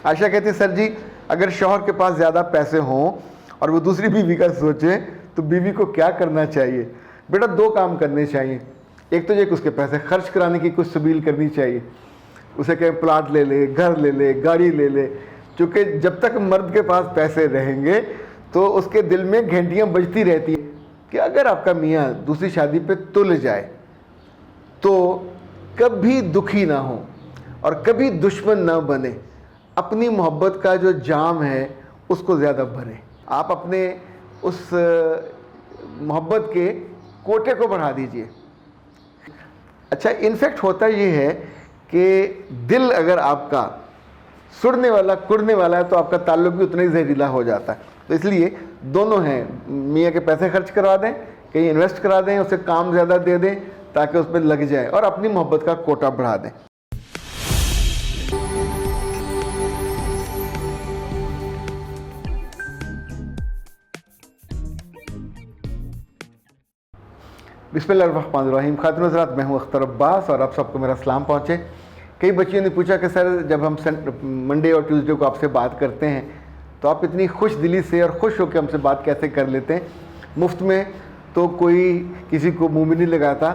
عائشہ کہتی ہے سر جی اگر شوہر کے پاس زیادہ پیسے ہوں اور وہ دوسری بیوی کا سوچیں تو بیوی کو کیا کرنا چاہیے؟ بیٹا دو کام کرنے چاہیے. ایک تو یہ کہ اس کے پیسے خرچ کرانے کی کچھ سبیل کرنی چاہیے. اسے کہ پلاٹ لے لے، گھر لے لے، گاڑی لے لے. چونکہ جب تک مرد کے پاس پیسے رہیں گے تو اس کے دل میں گھنٹیاں بجتی رہتی ہیں کہ اگر آپ کا میاں دوسری شادی پہ تل جائے تو کبھی دکھی نہ ہو اور کبھی دشمن نہ بنے. اپنی محبت کا جو جام ہے اس کو زیادہ بھریں. آپ اپنے اس محبت کے کوٹے کو بڑھا دیجئے. اچھا انفیکٹ ہوتا یہ ہے کہ دل اگر آپ کا سڑنے والا کڑنے والا ہے تو آپ کا تعلق بھی اتنا ہی زہریلا ہو جاتا ہے. تو اس لیے دونوں ہیں، میاں کے پیسے خرچ کروا دیں، کہیں انویسٹ کرا دیں، اسے کام زیادہ دے دیں تاکہ اس پہ لگ جائے، اور اپنی محبت کا کوٹا بڑھا دیں. بسم اللہ الرحمن الرحیم. خاتون حضرات، میں ہوں اختر عباس اور آپ سب کو میرا سلام پہنچے. کئی بچیوں نے پوچھا کہ سر جب ہم منڈے اور ٹیوزڈے کو آپ سے بات کرتے ہیں تو آپ اتنی خوش دلی سے اور خوش ہو کے ہم سے بات کیسے کر لیتے ہیں؟ مفت میں تو کوئی کسی کو منہ بھی نہیں لگاتا،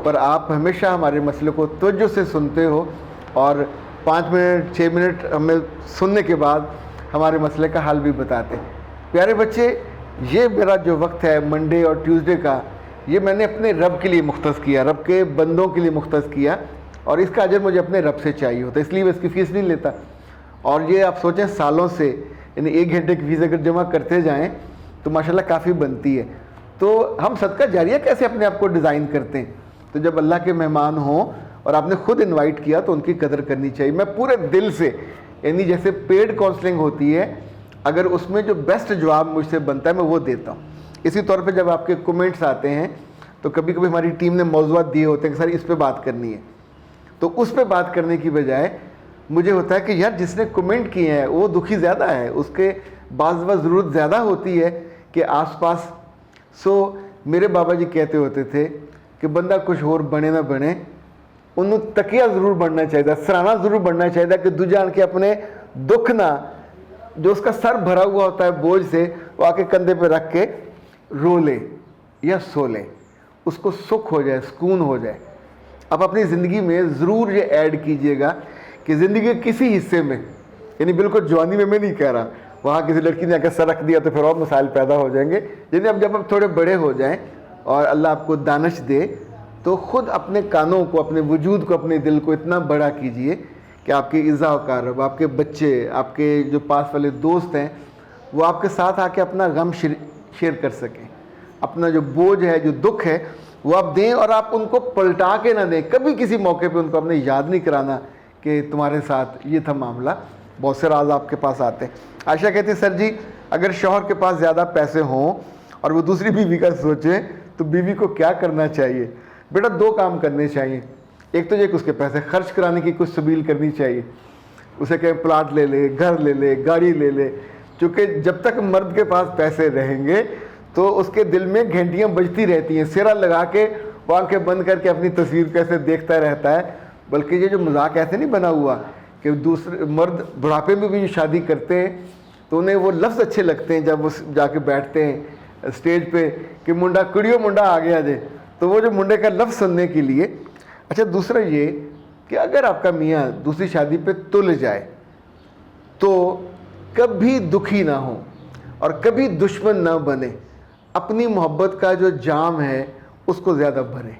پر آپ ہمیشہ ہمارے مسئلے کو توجہ سے سنتے ہو اور 5 منٹ 6 منٹ ہمیں سننے کے بعد ہمارے مسئلے کا حل بھی بتاتے. پیارے بچے، یہ میرا جو وقت ہے منڈے اور ٹیوزڈے کا، یہ میں نے اپنے رب کے لیے مختص کیا، رب کے بندوں کے لیے مختص کیا، اور اس کا اجر مجھے اپنے رب سے چاہیے ہوتا ہے، اس لیے میں اس کی فیس نہیں لیتا. اور یہ آپ سوچیں سالوں سے، یعنی 1 گھنٹے کی فیس اگر جمع کرتے جائیں تو ماشاءاللہ کافی بنتی ہے. تو ہم صدقہ جاریہ کیسے اپنے آپ کو ڈیزائن کرتے ہیں؟ تو جب اللہ کے مہمان ہوں اور آپ نے خود انوائٹ کیا تو ان کی قدر کرنی چاہیے. میں پورے دل سے، یعنی جیسے پیڈ کاؤنسلنگ ہوتی ہے، اگر اس میں جو بیسٹ جواب مجھ سے بنتا ہے میں وہ دیتا ہوں. اسی طور پہ جب آپ کے کومنٹس آتے ہیں تو کبھی کبھی ہماری ٹیم نے موضوعات دیے ہوتے ہیں کہ سر اس پہ بات کرنی ہے، تو اس پہ بات کرنے کی بجائے مجھے ہوتا ہے کہ یار جس نے کمنٹ کیے ہیں وہ دکھی زیادہ ہے، اس کے بعض وقت ضرورت زیادہ ہوتی ہے کہ آس پاس. میرے بابا جی کہتے ہوتے تھے کہ بندہ کچھ اور بنے نہ بنے، انہوں تکیہ ضرور بننا چاہیے، سرانا ضرور بننا چاہیے کہ دوجا آن کے اپنے دکھ نہ، جو اس کا سر بھرا ہوا ہوتا ہے بوجھ سے، وہ آ کے کندھے پہ رکھ کے رو لے یا سو لے، اس کو سکھ ہو جائے، سکون ہو جائے. اب اپنی زندگی میں ضرور یہ ایڈ کیجئے گا کہ زندگی کے کسی حصے میں، یعنی بالکل جوانی میں نہیں کہہ رہا، وہاں کسی لڑکی نے آ کے سر رکھ دیا تو پھر اور مسائل پیدا ہو جائیں گے. یعنی اب جب آپ تھوڑے بڑے ہو جائیں اور اللہ آپ کو دانش دے تو خود اپنے کانوں کو، اپنے وجود کو، اپنے دل کو اتنا بڑا کیجئے کہ آپ کے اعزاء و اقارب، آپ کے بچے، آپ کے جو پاس والے دوست ہیں، وہ آپ کے ساتھ آ کے اپنا غم شیئر کر سکیں. اپنا جو بوجھ ہے، جو دکھ ہے، وہ آپ دیں، اور آپ ان کو پلٹا کے نہ دیں. کبھی کسی موقع پہ ان کو اپنے یاد نہیں کرانا کہ تمہارے ساتھ یہ تھا معاملہ. بہت سے راز آپ کے پاس آتے ہیں. عائشہ کہتی ہے سر جی اگر شوہر کے پاس زیادہ پیسے ہوں اور وہ دوسری بیوی کا سوچیں تو بیوی کو کیا کرنا چاہیے؟ بیٹا دو کام کرنے چاہیے. ایک تو یہ کہ اس کے پیسے خرچ کرانے کی کچھ سبیل کرنی چاہیے. اسے کہ پلاٹ لے لے، گھر لے لے، گاڑی لے لے. چونکہ جب تک مرد کے پاس پیسے رہیں گے تو اس کے دل میں گھنٹیاں بجتی رہتی ہیں. سیرا لگا کے وہ آنکھیں بند کر کے اپنی تصویر کیسے دیکھتا رہتا ہے. بلکہ یہ جو مذاق ایسے نہیں بنا ہوا کہ دوسرے مرد بڑھاپے میں بھی جو شادی کرتے ہیں تو انہیں وہ لفظ اچھے لگتے ہیں جب وہ جا کے بیٹھتے ہیں اسٹیج پہ کہ منڈا کڑیو منڈا آ گیا جے، تو وہ جو منڈے کا لفظ سننے کے لیے. اچھا دوسرا یہ کہ اگر آپ کا میاں دوسری شادی پہ تل جائے تو کبھی دکھی نہ ہو اور کبھی دشمن نہ بنے. اپنی محبت کا جو جام ہے اس کو زیادہ بھریں،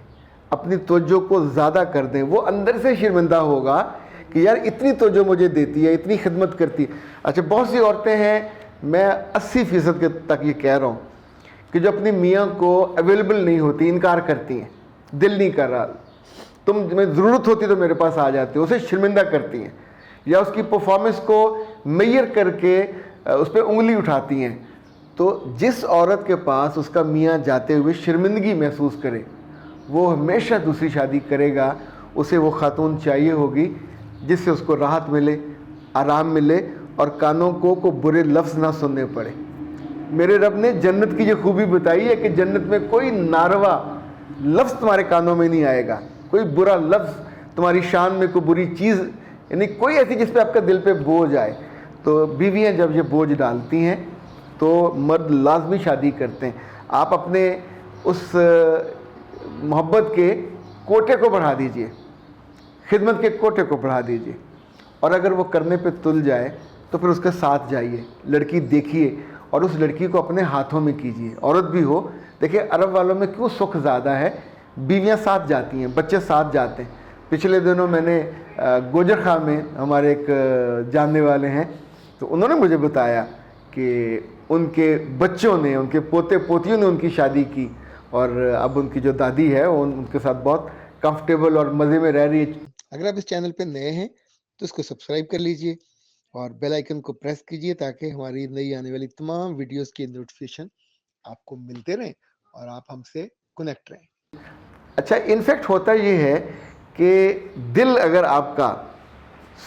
اپنی توجہ کو زیادہ کر دیں. وہ اندر سے شرمندہ ہوگا کہ یار اتنی توجہ مجھے دیتی ہے، اتنی خدمت کرتی ہے. اچھا بہت سی عورتیں ہیں، میں 80% تک یہ کہہ رہا ہوں کہ جو اپنی میاں کو اویلیبل نہیں ہوتی، انکار کرتی ہیں، دل نہیں کر رہا، تمہیں ضرورت ہوتی تو میرے پاس آ جاتے ہو، اسے شرمندہ کرتی ہیں یا اس کی پرفارمنس کو میئر کر کے اس پہ انگلی اٹھاتی ہیں. تو جس عورت کے پاس اس کا میاں جاتے ہوئے شرمندگی محسوس کرے وہ ہمیشہ دوسری شادی کرے گا. اسے وہ خاتون چاہیے ہوگی جس سے اس کو راحت ملے، آرام ملے اور کانوں کو برے لفظ نہ سننے پڑے. میرے رب نے جنت کی یہ خوبی بتائی ہے کہ جنت میں کوئی ناروا لفظ تمہارے کانوں میں نہیں آئے گا، کوئی برا لفظ تمہاری شان میں، کوئی بری چیز، یعنی کوئی ایسی جس پہ آپ کا دل پہ بوجھ آئے. تو بیویاں جب یہ بوجھ ڈالتی ہیں تو مرد لازمی شادی کرتے ہیں. آپ اپنے اس محبت کے کوٹے کو بڑھا دیجئے, خدمت کے کوٹے کو بڑھا دیجئے, اور اگر وہ کرنے پہ تل جائے تو پھر اس کے ساتھ جائیے, لڑکی دیکھیے اور اس لڑکی کو اپنے ہاتھوں میں کیجیے. عورت بھی ہو, دیکھیں عرب والوں میں کیوں سکھ زیادہ ہے, بیویاں ساتھ جاتی ہیں, بچے ساتھ جاتے ہیں. پچھلے دنوں میں نے گوجر خاں میں ہمارے ایک جاننے والے ہیں, تو انہوں نے مجھے بتایا کہ ان کے بچوں نے, ان کے پوتے پوتیوں نے ان کی شادی کی, اور اب ان کی جو دادی ہے وہ ان کے ساتھ بہت کمفرٹیبل اور مزے میں رہ رہی ہے. اگر آپ اس چینل پہ نئے ہیں تو اس کو سبسکرائب کر لیجئے اور بیل آئیکن کو پریس کیجئے تاکہ ہماری نئی آنے والی تمام ویڈیوز کی نوٹیفیکیشن آپ کو ملتے رہیں اور آپ ہم سے کنیکٹ رہیں. اچھا, انفیکٹ ہوتا یہ ہے کہ دل اگر آپ کا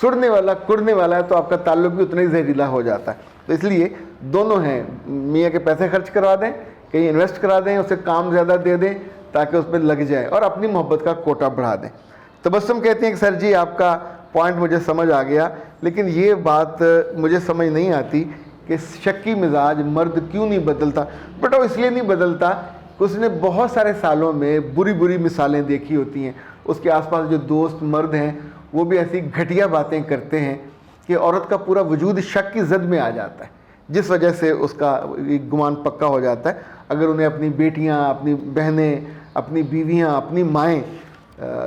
سڑنے والا کڑنے والا ہے تو آپ کا تعلق بھی اتنا ہی زہریلا ہو جاتا ہے. تو اس لیے دونوں ہیں, میاں کے پیسے خرچ کروا دیں, کہیں انویسٹ کرا دیں, اسے کام زیادہ دے دیں تاکہ اس پہ لگ جائے, اور اپنی محبت کا کوٹا بڑھا دیں. تبسم کہتی ہیں کہ سر جی آپ کا پوائنٹ مجھے سمجھ آ گیا, لیکن یہ بات مجھے سمجھ نہیں آتی کہ شکی مزاج مرد کیوں نہیں بدلتا. بیٹا وہ اس لیے نہیں بدلتا کہ اس نے بہت سارے سالوں میں بری بری مثالیں دیکھی ہوتی ہیں. اس کے آس پاس جو دوست مرد ہیں وہ بھی ایسی گھٹیا باتیں کرتے ہیں کہ عورت کا پورا وجود شک کی زد میں آ جاتا ہے, جس وجہ سے اس کا گمان پکا ہو جاتا ہے. اگر انہیں اپنی بیٹیاں, اپنی بہنیں, اپنی بیویاں, اپنی مائیں,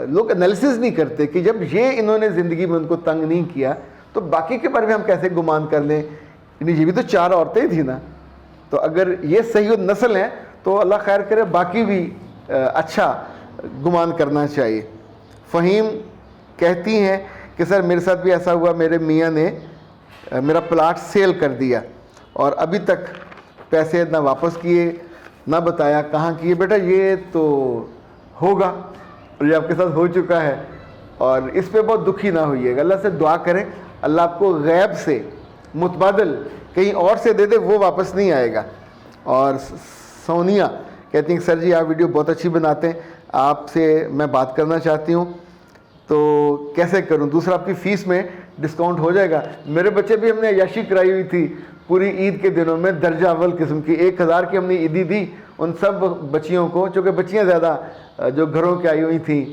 لوگ انالیسز نہیں کرتے کہ جب یہ انہوں نے زندگی میں ان کو تنگ نہیں کیا تو باقی کے بارے میں ہم کیسے گمان کر لیں. یعنی یہ بھی تو 4 عورتیں تھیں نا, تو اگر یہ صحیح نسل ہیں تو اللہ خیر کرے, باقی بھی اچھا گمان کرنا چاہیے. فہیم کہتی ہیں کہ سر میرے ساتھ بھی ایسا ہوا, میرے میاں نے میرا پلاٹ سیل کر دیا اور ابھی تک پیسے نہ واپس کیے نہ بتایا کہاں کیے. بیٹا یہ تو ہوگا, اور یہ آپ کے ساتھ ہو چکا ہے, اور اس پہ بہت دکھی نہ ہوئیے گا. اللہ سے دعا کریں اللہ آپ کو غیب سے متبادل کہیں اور سے دے دے, وہ واپس نہیں آئے گا. اور سونیا کہتی ہیں کہ سر جی آپ ویڈیو بہت اچھی بناتے ہیں, آپ سے میں بات کرنا چاہتی ہوں تو کیسے کروں. دوسرا آپ کی فیس میں ڈسکاؤنٹ ہو جائے گا. میرے بچے بھی ہم نے عیاشی کرائی ہوئی تھی پوری عید کے دنوں میں, درجہ اول قسم کی 1000 کی ہم نے عیدی دی ان سب بچیوں کو, چونکہ بچیاں زیادہ جو گھروں کے آئی ہوئی تھیں,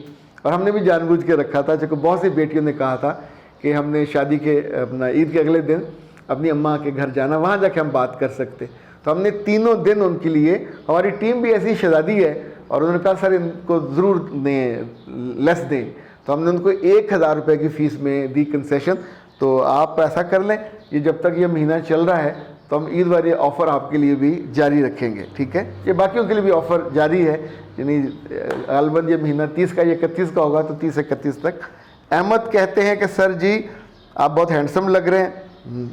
اور ہم نے بھی جان بوجھ کے رکھا تھا, چونکہ بہت سی بیٹیوں نے کہا تھا کہ ہم نے شادی کے اپنا عید کے اگلے دن اپنی اماں کے گھر جانا, وہاں جا کے ہم بات کر سکتے. تو ہم نے تینوں دن ان کے لیے, ہماری ٹیم بھی ایسی شہزادی ہے, اور انہوں نے کہا سر ان کو ضرور دیں, لیس دیں, تو ہم نے ان کو 1000 روپے کی فیس میں دی کنسیشن. تو آپ ایسا کر لیں, یہ جب تک یہ مہینہ چل رہا ہے تو ہم عید والے آفر آپ کے لیے بھی جاری رکھیں گے, ٹھیک ہے. یہ باقیوں کے لیے بھی آفر جاری ہے, یعنی غالباً یہ مہینہ 30 کا یا 31 کا ہوگا, تو 30-31 تک. احمد کہتے ہیں کہ سر جی آپ بہت ہینڈسم لگ رہے ہیں.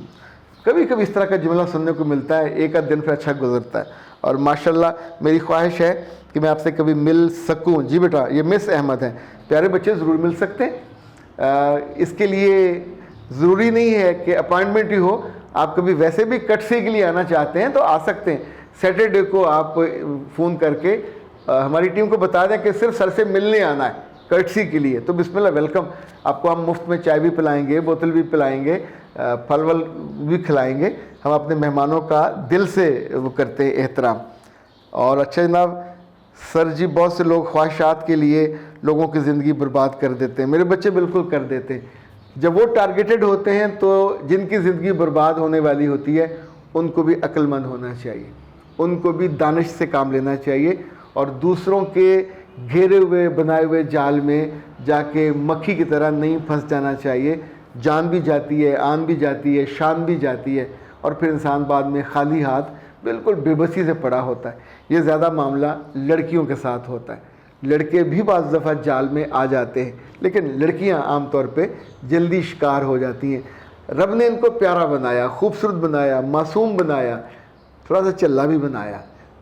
کبھی کبھی اس طرح کا جملہ سننے کو ملتا ہے, ایک آدھ دن پھر اچھا گزرتا ہے, اور ماشاءاللہ میری خواہش ہے کہ میں آپ سے کبھی مل سکوں. جی بیٹا, یہ مس احمد ہیں, پیارے بچے ضرور مل سکتے ہیں. اس کے لیے ضروری نہیں ہے کہ اپائنٹمنٹ ہی ہو, آپ کبھی ویسے بھی کٹسی کے لیے آنا چاہتے ہیں تو آ سکتے ہیں. سیٹرڈے کو آپ فون کر کے ہماری ٹیم کو بتا دیں کہ صرف سر سے ملنے آنا ہے کٹسی کے لیے, تو بسم اللہ ویلکم. آپ کو ہم مفت میں چائے بھی پلائیں گے, بوتل بھی پلائیں گے, پھل ول بھی کھلائیں گے. ہم اپنے مہمانوں کا دل سے وہ کرتے ہیں احترام. اور اچھا جناب, سر جی بہت سے لوگ خواہشات کے لیے لوگوں کی زندگی برباد کر دیتے ہیں. میرے بچے بالکل کر دیتے ہیں. جب وہ ٹارگیٹڈ ہوتے ہیں تو جن کی زندگی برباد ہونے والی ہوتی ہے ان کو بھی عقل مند ہونا چاہیے, ان کو بھی دانش سے کام لینا چاہیے, اور دوسروں کے گھیرے ہوئے بنائے ہوئے جال میں جا کے مکھی کی طرح نہیں پھنس جانا چاہیے. جان بھی جاتی ہے, آن بھی جاتی ہے, شان بھی جاتی ہے, اور پھر انسان بعد میں خالی ہاتھ بالکل بے بسی سے پڑا ہوتا ہے. یہ زیادہ معاملہ لڑکیوں کے ساتھ ہوتا ہے. لڑکے بھی بعض دفعہ جال میں آ جاتے ہیں, لیکن لڑکیاں عام طور پہ جلدی شکار ہو جاتی ہیں. رب نے ان کو پیارا بنایا, خوبصورت بنایا, معصوم بنایا, تھوڑا سا چلا بھی بنایا,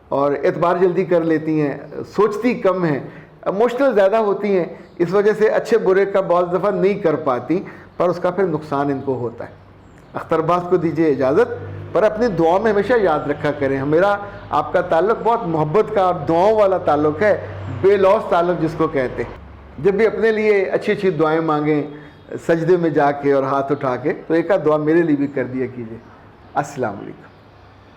اور اعتبار جلدی کر لیتی ہیں, سوچتی کم ہیں, ایموشنل زیادہ ہوتی ہیں. اس وجہ سے اچھے برے کا بعض دفعہ نہیں کر پاتی, پر اس کا پھر نقصان ان کو ہوتا ہے. اختر باز کو دیجیے اجازت, پر اپنی دعاؤں میں ہمیشہ یاد رکھا کریں. میرا آپ کا تعلق بہت محبت کا اور دعاؤں والا تعلق ہے, بے لوث تعلق جس کو کہتے ہیں. جب بھی اپنے لیے اچھی اچھی دعائیں مانگیں, سجدے میں جا کے اور ہاتھ اٹھا کے، تو ایک آدھ دعا میرے لیے بھی کر دیا کیجیے۔ السلام علیکم۔